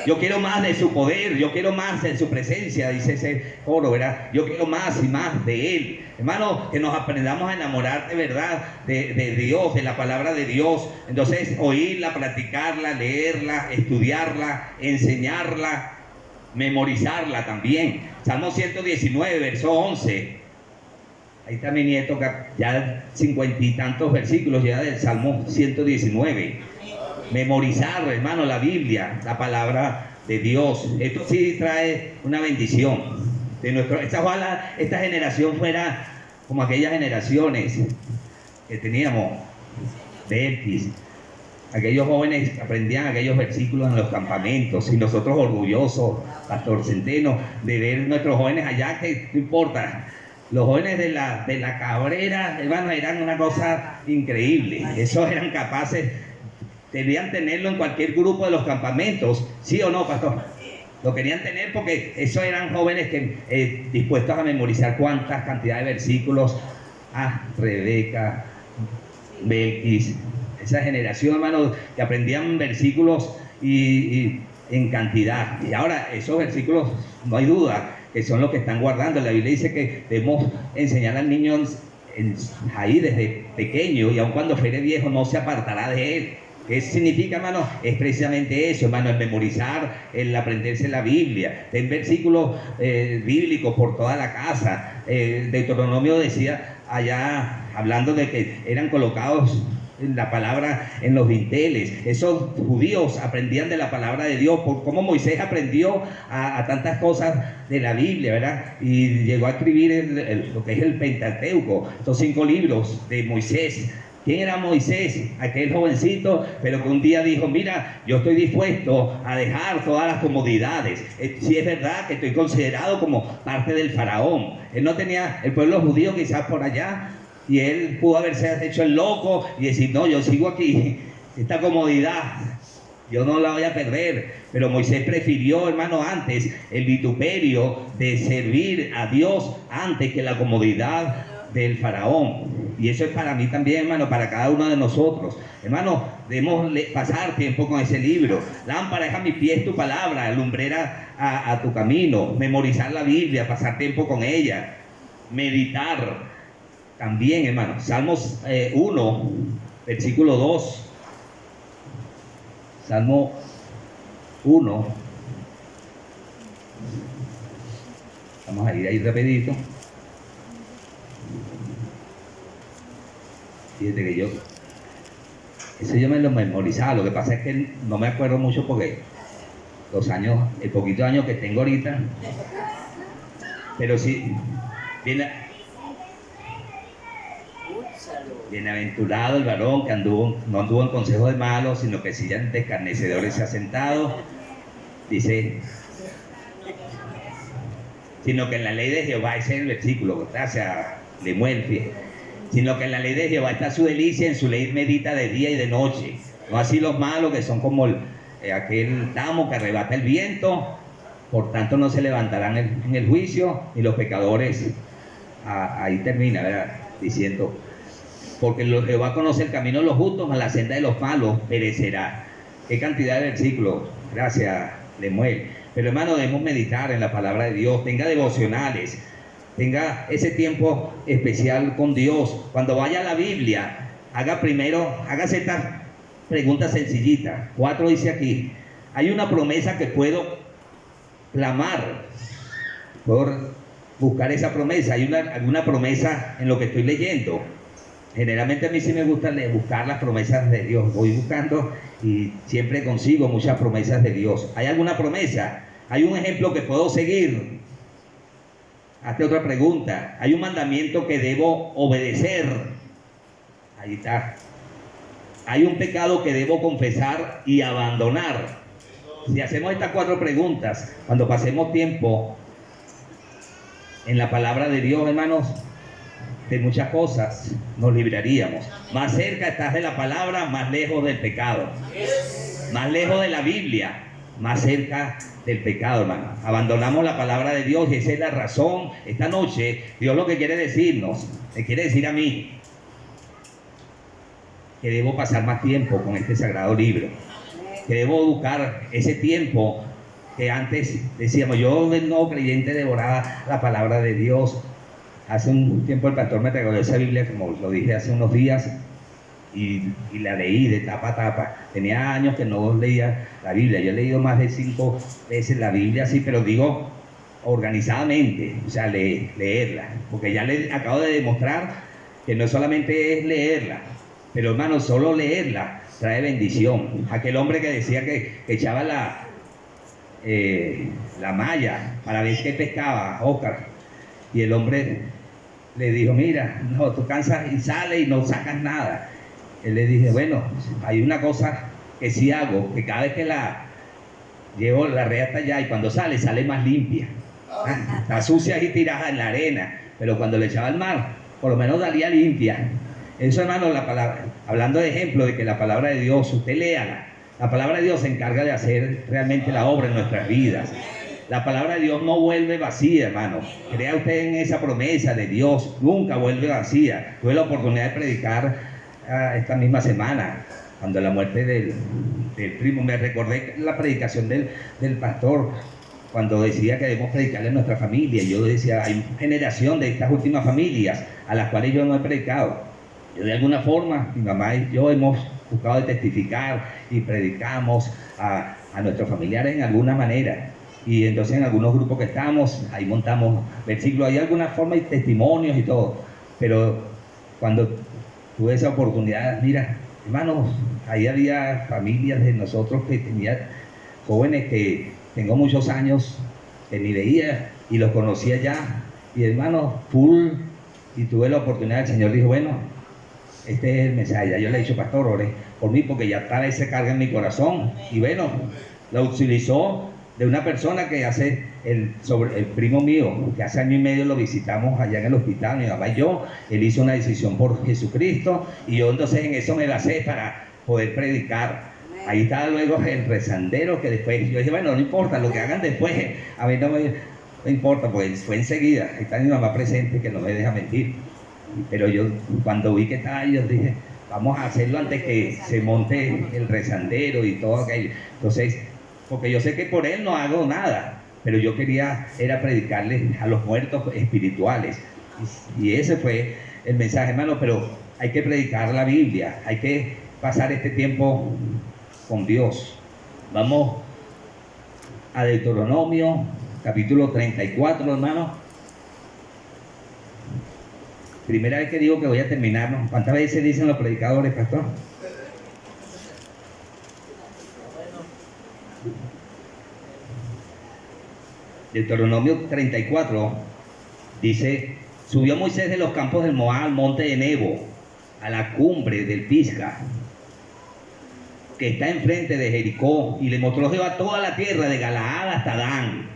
Yo quiero más de su poder, yo quiero más de su presencia, dice ese coro, ¿verdad? Yo quiero más y más de Él. Hermano, que nos aprendamos a enamorar de verdad de Dios, de la palabra de Dios. Entonces, oírla, practicarla, leerla, estudiarla, enseñarla, memorizarla también. Salmo 119, verso 11. Ahí está mi nieto, ya 50 y tantos versículos ya del Salmo 119. Memorizar, hermano, la Biblia, la palabra de Dios. Esto sí trae una bendición. Esta generación fuera como aquellas generaciones que teníamos de Elquis. Aquellos jóvenes aprendían aquellos versículos en los campamentos, y nosotros orgullosos, Pastor Centeno, de ver nuestros jóvenes allá, que no importa. Los jóvenes de la Cabrera, hermano, eran una cosa increíble. Esos eran capaces. Debían tenerlo en cualquier grupo de los campamentos, ¿sí o no, pastor? Lo querían tener porque esos eran jóvenes que dispuestos a memorizar cuántas cantidades de versículos. Rebeca, Belkis, esa generación, hermano, que aprendían versículos y en cantidad. Y ahora esos versículos, no hay duda, que son los que están guardando. La Biblia dice que debemos enseñar al niño ahí desde pequeño, y aun cuando fuere viejo no se apartará de él. ¿Qué significa, hermano? Es precisamente eso, hermano, el memorizar, el aprenderse la Biblia. Ten versículos bíblicos por toda la casa. Deuteronomio decía allá, hablando de que eran colocados la palabra en los dinteles. Esos judíos aprendían de la palabra de Dios, por cómo Moisés aprendió a tantas cosas de la Biblia, ¿verdad? Y llegó a escribir lo que es el Pentateuco, estos 5 libros de Moisés. ¿Quién era Moisés? Aquel jovencito, pero que un día dijo, mira, yo estoy dispuesto a dejar todas las comodidades. Si es verdad que estoy considerado como parte del faraón. Él no tenía el pueblo judío quizás por allá, y él pudo haberse hecho el loco y decir, no, yo sigo aquí, esta comodidad, yo no la voy a perder. Pero Moisés prefirió, hermano, antes el vituperio de servir a Dios antes que la comodidad del faraón. Y eso es para mí también, hermano, para cada uno de nosotros. Hermano, debemos pasar tiempo con ese libro. Lámpara es a mis pies tu palabra, lumbrera a tu camino. Memorizar la Biblia, pasar tiempo con ella, meditar también, hermano. Salmos 1, versículo 2. Salmo 1. Vamos a ir ahí rapidito. Fíjate que eso yo me lo memorizaba. Lo que pasa es que no me acuerdo mucho porque el poquito de años que tengo ahorita, pero sí, viene. Bienaventurado el varón que no anduvo en consejo de malos, sino que sillas de escarnecedores se ha sentado. Dice, sino que en la ley de Jehová, ese es el versículo, gracias, Lemuel, sino que en la ley de Jehová está su delicia, en su ley medita de día y de noche. No así los malos, que son como aquel tamo que arrebata el viento, por tanto no se levantarán en el juicio, y los pecadores, ahí termina, ¿verdad? Diciendo, porque Jehová conoce el camino de los justos, mas la senda de los malos perecerá. Qué cantidad de versículos, gracias, Lemuel. Pero hermano, debemos meditar en la palabra de Dios, tenga devocionales, tenga ese tiempo especial con Dios. Cuando vaya a la Biblia, hágase estas preguntas sencillitas. 4 dice aquí, hay una promesa que puedo clamar, puedo buscar esa promesa. Hay alguna promesa en lo que estoy leyendo. Generalmente a mí sí me gusta buscar las promesas de Dios. Voy buscando y siempre consigo muchas promesas de Dios. ¿Hay alguna promesa? ¿Hay un ejemplo que puedo seguir? Hazte otra pregunta. ¿Hay un mandamiento que debo obedecer? Ahí está. ¿Hay un pecado que debo confesar y abandonar? Si hacemos estas 4 preguntas, cuando pasemos tiempo en la palabra de Dios, hermanos, de muchas cosas nos libraríamos. Más cerca estás de la palabra, más lejos del pecado. Más lejos de la Biblia, más cerca del pecado, hermano. Abandonamos la palabra de Dios y esa es la razón. Esta noche, Dios lo que quiere decirnos, me quiere decir a mí, que debo pasar más tiempo con este sagrado libro. Que debo buscar ese tiempo que antes decíamos, yo del nuevo creyente devoraba la palabra de Dios. Hace un tiempo el pastor me regaló esa Biblia, como lo dije hace unos días, y la leí de tapa a tapa. Tenía años que no leía la Biblia. Yo he leído más de 5 veces la Biblia, sí, pero digo organizadamente, o sea, leerla. Porque ya les acabo de demostrar que no solamente es leerla, pero hermano, solo leerla trae bendición. Aquel hombre que decía que echaba la malla para ver qué pescaba, Óscar. Y el hombre le dijo, mira, no, tú cansas y sales y no sacas nada. Él le dije, bueno, hay una cosa que sí hago, que cada vez que la llevo la red hasta allá y cuando sale más limpia. Está sucia y tirada en la arena, pero cuando le echaba al mar, por lo menos salía limpia. Eso, hermano, la palabra, hablando de ejemplo de que la palabra de Dios, usted léala. La palabra de Dios se encarga de hacer realmente la obra en nuestras vidas. La palabra de Dios no vuelve vacía, hermano. Crea usted en esa promesa de Dios, nunca vuelve vacía. Tuve la oportunidad de predicar esta misma semana, cuando la muerte del primo, me recordé la predicación del pastor, cuando decía que debemos predicarle a nuestra familia. Y yo decía, hay una generación de estas últimas familias a las cuales yo no he predicado. Yo de alguna forma, mi mamá y yo hemos buscado de testificar y predicamos a nuestros familiares en alguna manera. Y entonces en algunos grupos que estamos, ahí montamos versículos, hay alguna forma y testimonios y todo. Pero cuando tuve esa oportunidad, mira, hermanos, ahí había familias de nosotros que tenían jóvenes que tengo muchos años que ni veía y los conocía ya. Y hermanos, full, y tuve la oportunidad, el Señor dijo, bueno, este es el mensaje. Ya yo le he dicho, pastor, ore por mí porque ya está ese carga en mi corazón. Y bueno, lo utilizó de una persona que hace el primo mío, que hace año y medio lo visitamos allá en el hospital, mi mamá y yo. Él hizo una decisión por Jesucristo y yo entonces en eso me basé para poder predicar. Ahí estaba luego el rezandero, que después yo dije, bueno, no importa, lo que hagan después, a mí no me importa, pues fue enseguida. Ahí está mi mamá presente, que no me deja mentir. Pero yo cuando vi que estaba ahí, yo dije, vamos a hacerlo antes que se monte el rezandero y todo aquello. Entonces, porque yo sé que por él no hago nada, pero yo quería era predicarles a los muertos espirituales. Y ese fue el mensaje, hermano. Pero hay que predicar la Biblia, hay que pasar este tiempo con Dios. Vamos a Deuteronomio, capítulo 34, hermano. Primera vez que digo que voy a terminar, ¿no? ¿Cuántas veces dicen los predicadores, pastor? Deuteronomio 34 dice, subió Moisés de los campos del Moab al monte de Nebo, a la cumbre del Pisga, que está enfrente de Jericó, y le mostró Jehová toda la tierra de Galaad hasta Dan,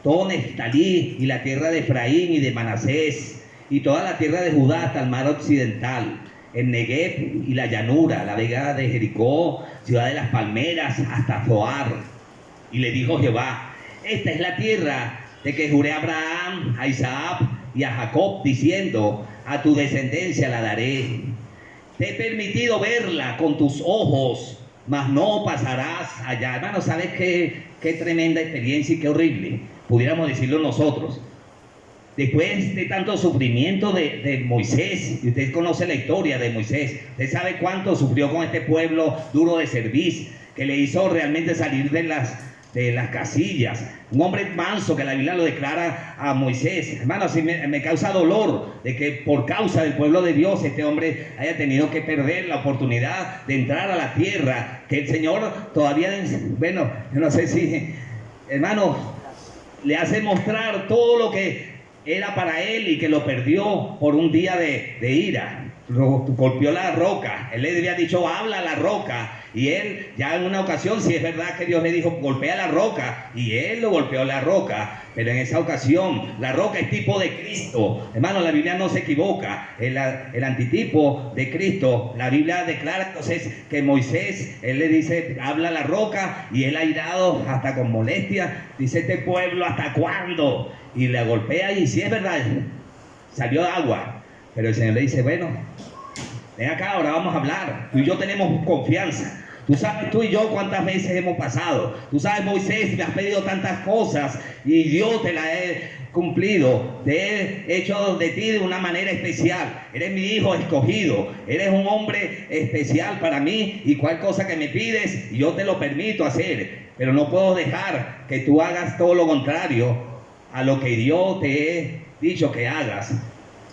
todo Neftalí y la tierra de Efraín y de Manasés, y toda la tierra de Judá hasta el mar occidental, el Negev y la llanura, la vega de Jericó, ciudad de las palmeras, hasta Zoar. Y le dijo Jehová: esta es la tierra de que juré a Abraham, a Isaac y a Jacob, diciendo: a tu descendencia la daré. Te he permitido verla con tus ojos, mas no pasarás allá. Hermano, ¿sabes qué tremenda experiencia y qué horrible? Pudiéramos decirlo nosotros. Después de tanto sufrimiento de Moisés, y usted conoce la historia de Moisés, usted sabe cuánto sufrió con este pueblo duro de cerviz, que le hizo realmente salir de las casillas. Un hombre manso, que la Biblia lo declara a Moisés. Hermano, así me causa dolor de que por causa del pueblo de Dios este hombre haya tenido que perder la oportunidad de entrar a la tierra que el Señor todavía, bueno, yo no sé si, hermano, le hace mostrar todo lo que era para él y que lo perdió por un día de ira. Golpeó la roca. Él le había dicho: habla a la roca. Y él, ya en una ocasión, si es verdad que Dios le dijo: golpea la roca, y él lo golpeó la roca, pero en esa ocasión la roca es tipo de Cristo. Hermano, la Biblia no se equivoca. El antitipo de Cristo, la Biblia declara entonces que Moisés, él le dice: habla a la roca, y él, airado hasta con molestia, dice: este pueblo, ¿hasta cuándo? Y le golpea, y si es verdad, salió agua. Pero el Señor le dice: bueno, ven acá, ahora vamos a hablar. Tú y yo tenemos confianza. Tú sabes, tú y yo, cuántas veces hemos pasado. Tú sabes, Moisés, me has pedido tantas cosas y yo te las he cumplido. Te he hecho de ti de una manera especial. Eres mi hijo escogido. Eres un hombre especial para mí, y cual cosa que me pides, yo te lo permito hacer. Pero no puedo dejar que tú hagas todo lo contrario a lo que yo te he dicho que hagas.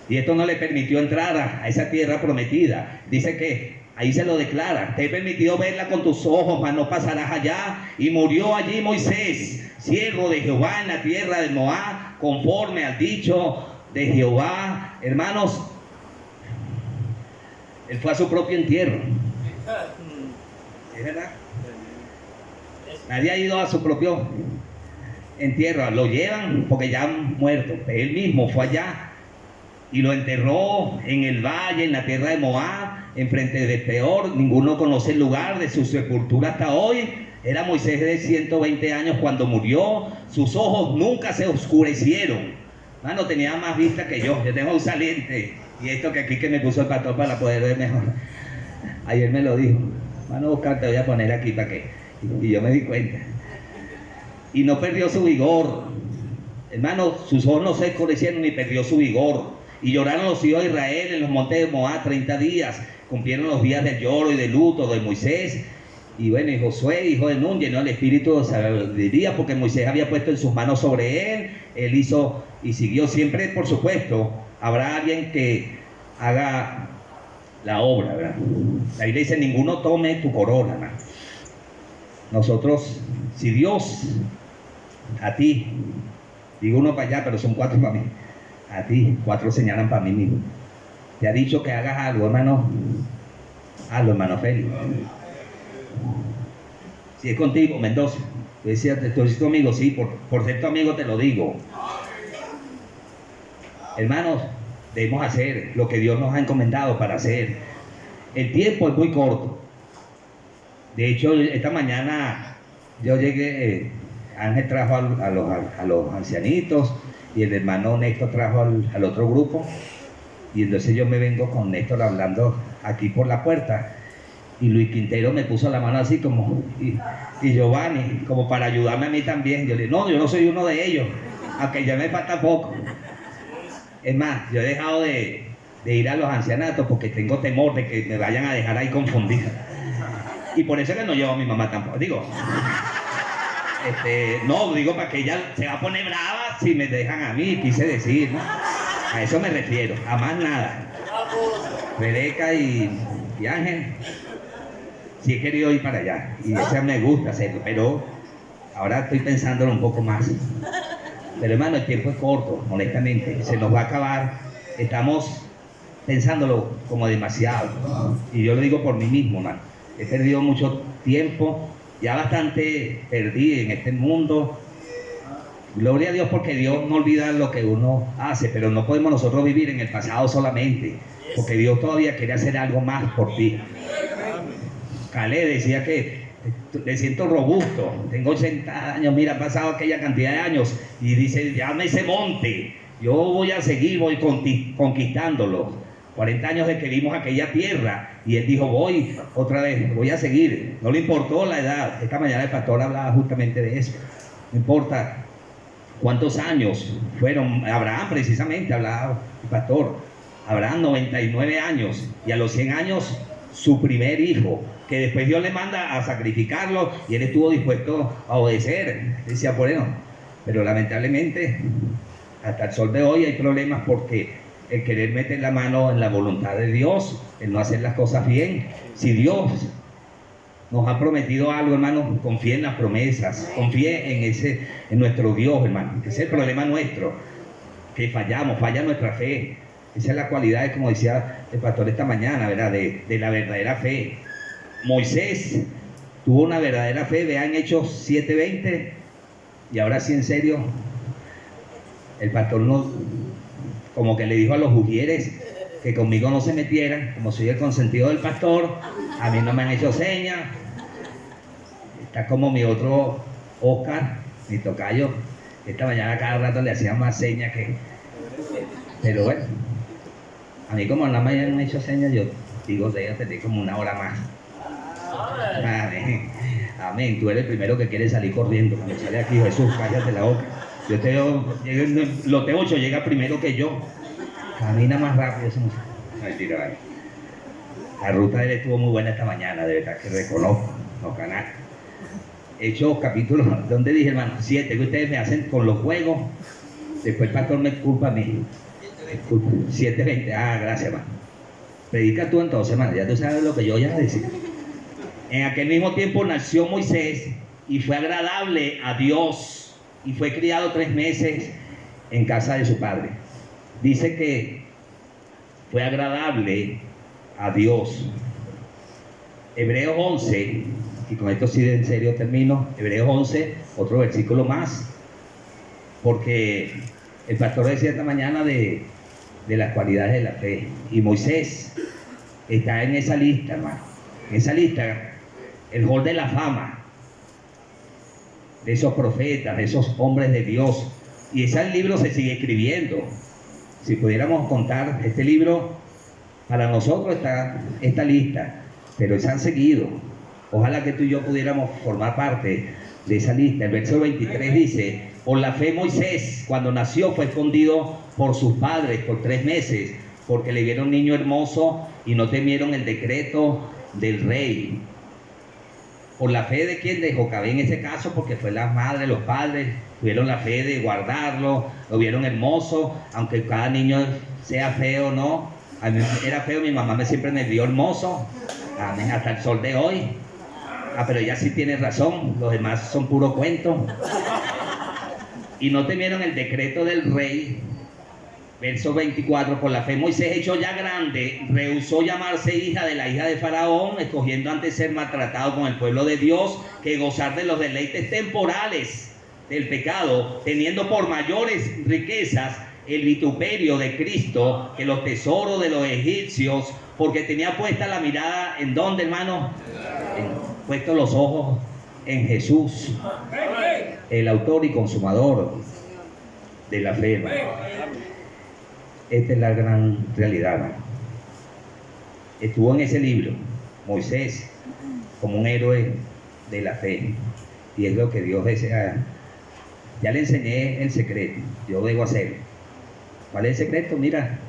Y esto no le permitió entrar a esa tierra prometida. Dice que ahí se lo declara: te he permitido verla con tus ojos, mas no pasarás allá. Y murió allí Moisés, siervo de Jehová, en la tierra de Moab, conforme al dicho de Jehová. Hermanos, él fue a su propio entierro. ¿Es verdad? Nadie ha ido a su propio entierro. Lo llevan porque ya han muerto. Él mismo fue allá y lo enterró en el valle, en la tierra de Moab, enfrente de Peor. Ninguno conoce el lugar de su sepultura hasta hoy. Era Moisés de 120 años cuando murió. Sus ojos nunca se oscurecieron. Mano, tenía más vista que yo. Yo tengo un saliente, y esto que aquí que me puso el pastor para poder ver mejor. Ayer me lo dijo: mano, Oscar, te voy a poner aquí para que. Y yo me di cuenta. Y no perdió su vigor. Hermano, sus ojos no se oscurecieron ni perdió su vigor. Y lloraron los hijos de Israel en los montes de Moab 30 días. Cumplieron los días del lloro y del luto de Moisés. Y bueno, y Josué, hijo de Nun, llenó el espíritu de sabiduría, porque Moisés había puesto en sus manos sobre él. Él hizo y siguió. Siempre, por supuesto, habrá alguien que haga la obra, ¿verdad? La Biblia dice: ninguno tome tu corona, ¿no? Nosotros, si Dios a ti, digo uno para allá, pero son 4 para mí. A ti, 4 señalan para mí mismo. Te ha dicho que hagas algo, hermano. Hazlo, hermano Félix. Si es contigo, Mendoza. Tú decías, tú eres tu amigo, sí, por ser tu amigo te lo digo. Hermanos, debemos hacer lo que Dios nos ha encomendado para hacer. El tiempo es muy corto. De hecho, esta mañana yo llegué, Ángel trajo a los ancianitos, y el hermano Néstor trajo al otro grupo, y entonces yo me vengo con Néstor hablando aquí por la puerta, y Luis Quintero me puso la mano así como, y Giovanni, como para ayudarme a mí también. Yo le dije: no, yo no soy uno de ellos, aunque ya me falta poco. Es más, yo he dejado de ir a los ancianatos porque tengo temor de que me vayan a dejar ahí confundido, y por eso es que no llevo a mi mamá tampoco. Digo, no, digo para que ella se va a poner brava si me dejan a mí, quise decir, ¿no? A eso me refiero, a más nada. Rebeca y Ángel, sí he querido ir para allá, y eso me gusta hacerlo, pero ahora estoy pensándolo un poco más. Pero hermano, el tiempo es corto, honestamente, se nos va a acabar. Estamos pensándolo como demasiado. Y yo lo digo por mí mismo, hermano. He perdido mucho tiempo, ya bastante perdí en este mundo. Gloria a Dios, porque Dios no olvida lo que uno hace, pero no podemos nosotros vivir en el pasado solamente, porque Dios todavía quiere hacer algo más por ti. Caleb decía que me siento robusto, tengo 80 años, mira, han pasado aquella cantidad de años, y dice, llame ese monte, yo voy a seguir, voy conquistándolo. 40 años de que vimos aquella tierra, y él dijo, voy otra vez, voy a seguir. No le importó la edad. Esta mañana el pastor hablaba justamente de eso. No importa cuántos años fueron. Abraham, precisamente, hablaba el pastor. Abraham, 99 años, y a los 100 años, su primer hijo, que después Dios le manda a sacrificarlo, y él estuvo dispuesto a obedecer. Decía, bueno, pero lamentablemente, hasta el sol de hoy hay problemas porque el querer meter la mano en la voluntad de Dios, el no hacer las cosas bien. Si Dios nos ha prometido algo, hermano, confíe en las promesas, confíe en nuestro Dios, hermano. Ese es el problema nuestro, que fallamos, falla nuestra fe. Esa es la cualidad, como decía el pastor esta mañana, ¿verdad? De la verdadera fe. Moisés tuvo una verdadera fe, vean Hechos 7:20, y ahora sí, en serio, el pastor como que le dijo a los ujieres que conmigo no se metieran, como soy el consentido del pastor, a mí no me han hecho señas. Está como mi otro Oscar, mi tocayo, esta mañana cada rato le hacían más señas que... Pero bueno, a mí como no me han hecho señas, yo digo, déjate como una hora más. Amén. Amén. Tú eres el primero que quiere salir corriendo. Cuando sale aquí, Jesús, cállate la boca. Los T8 llega primero que yo. Camina más rápido. Eso no, mentira, vale. La ruta de él estuvo muy buena esta mañana, de verdad que reconozco los canales. Hechos capítulo, ¿dónde dije, hermano? 7, que ustedes me hacen con los juegos. Después el pastor me culpa a mí. 7:20. Gracias, hermano. Predica tú entonces, hermano. Ya tú sabes lo que yo ya decía. En aquel mismo tiempo nació Moisés y fue agradable a Dios. Y fue criado 3 meses en casa de su padre. Dice que fue agradable a Dios. Hebreos 11, y con esto sí en serio termino. Hebreos 11, otro versículo más. Porque el pastor decía esta mañana de las cualidades de la fe. Y Moisés está en esa lista, hermano. En esa lista, el hall de la fama de esos profetas, de esos hombres de Dios. Y ese libro se sigue escribiendo. Si pudiéramos contar este libro, para nosotros está esta lista, pero se han seguido. Ojalá que tú y yo pudiéramos formar parte de esa lista. El verso 23 dice, por la fe Moisés, cuando nació, fue escondido por sus padres por 3 meses, porque le vieron niño hermoso y no temieron el decreto del rey. Por la fe de quién, de Jocabé en ese caso, porque fue la madre, los padres tuvieron la fe de guardarlo, lo vieron hermoso, aunque cada niño sea feo o no. A mí era feo, mi mamá siempre me vio hermoso, amén, hasta el sol de hoy. Pero ella sí tiene razón, los demás son puro cuento. Y no temieron el decreto del rey. Verso 24, por la fe Moisés, hecho ya grande, rehusó llamarse hija de la hija de Faraón, escogiendo antes ser maltratado con el pueblo de Dios que gozar de los deleites temporales del pecado, teniendo por mayores riquezas el vituperio de Cristo que los tesoros de los egipcios, porque tenía puesta la mirada ¿en dónde, hermano? Puesto los ojos en Jesús, el autor y consumador de la fe, hermano. Esta es la gran realidad, hermano. Estuvo en ese libro, Moisés, como un héroe de la fe. Y es lo que Dios desea. Ya le enseñé el secreto, yo debo hacerlo. ¿Cuál es el secreto? Mira,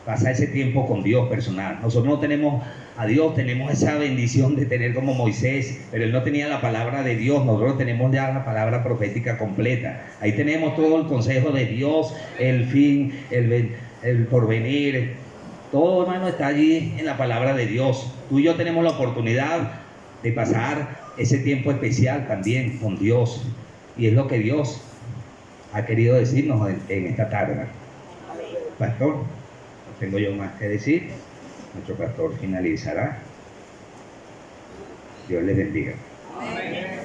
pasa ese tiempo con Dios personal. Nosotros no tenemos a Dios, tenemos esa bendición de tener como Moisés, pero él no tenía la palabra de Dios. Nosotros tenemos ya la palabra profética completa. Ahí tenemos todo el consejo de Dios, el fin, el porvenir. Todo, hermano, está allí en la palabra de Dios. Tú y yo tenemos la oportunidad de pasar ese tiempo especial también con Dios. Y es lo que Dios ha querido decirnos en esta tarde. Pastor. tengo yo más que decir. Nuestro pastor finalizará. Dios les bendiga. Amén.